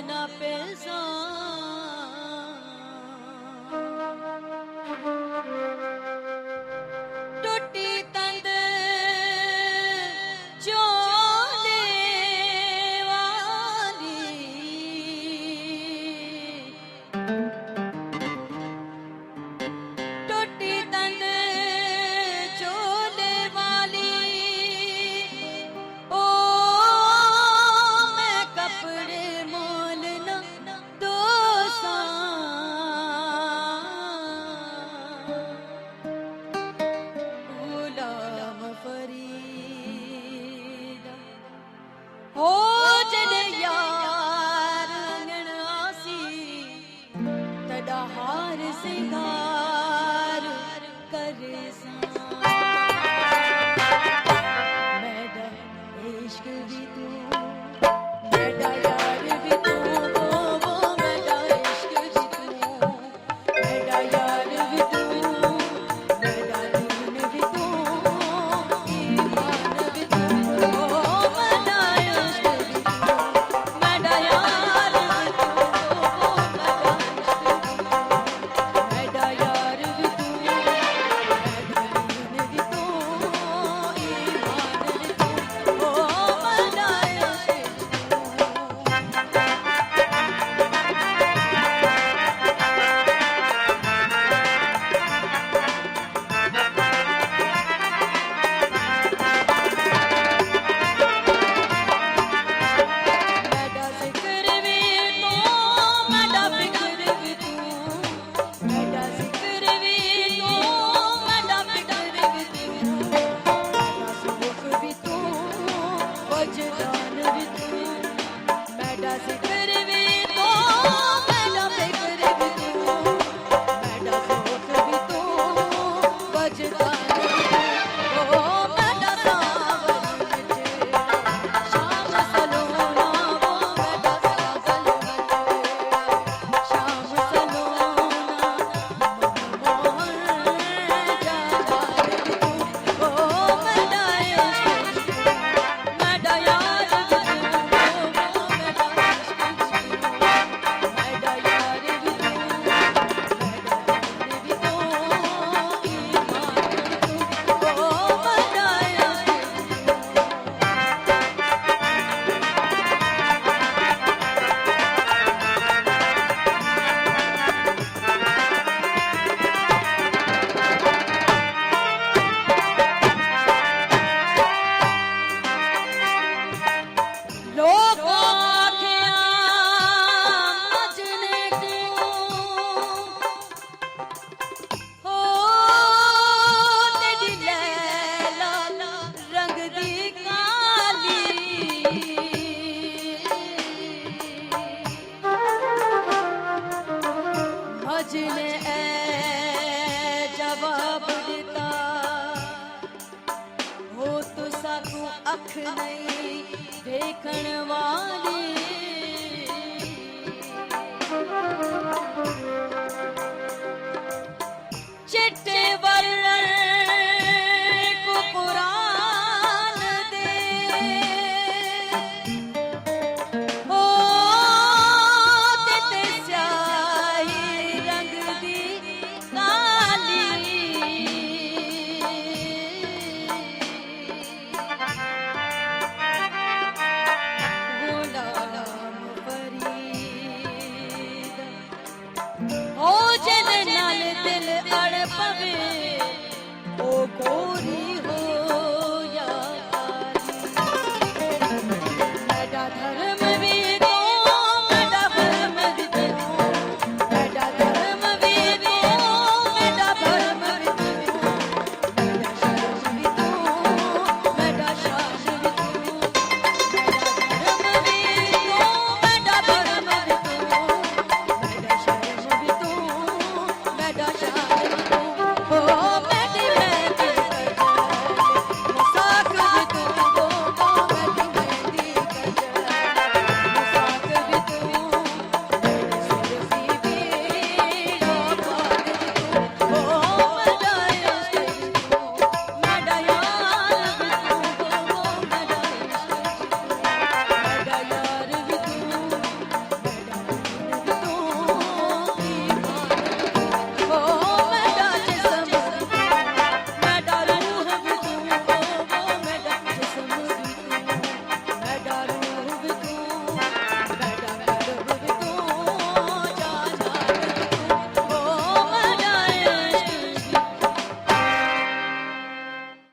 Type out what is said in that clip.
ना पैसा टूटी तंद चोले वाली टूटी तंद चोले वाली ओ मैं कपड़े मोल न दोसा गुलाम फरीदा हो जन यार अंगण आसी तड़ा हार सिंगार करे सा मेरा इश्क भी तू मेरा यार भी तू वो मेरा इश्क भी तू मेरा यार भी तू मेरा दीन भी तू ईमान भी तू मेरा इश्क भी तू मेरा यार भी तू मेरा यार भी तू मेरा दीन भी तू ईमान भी तू मेरा इश्क मेरा जिक्र भी तू मेरा फिक्र भी तू मेरा जिक्र भी तू मेरा फिक्र भी तू मेरा सुख भी तू वजदान भी तू मेरा जिक्र भी तू मेरा फिक्र भी तू मेरा सुख भी तू वजदान भी तू ओ मेरा सावन तेरा शाम सलोना वो मेरा सावन तेरा शाम सलोना मनमोहन जालाल भी तू ओ मेरा इश्क भी तू मेरा यार भी तू वो मेरा इश्क भी तू मेरा यार भी तू मेरा दीन भी तू ईमान भी तू ओ मेरा इश्क भी लोग आँखें मजने क्यों हो तेरी लैला रंग दी काली मजने ए जवाब दिता हो तुसा को अख नहीं देखण वाली चिट्टे वर्णन को कुरान दे ओ ते स्याही रंग दी काली गुलाम फरीदा हो जन नाल दिल अड़ पवे ओ गोरी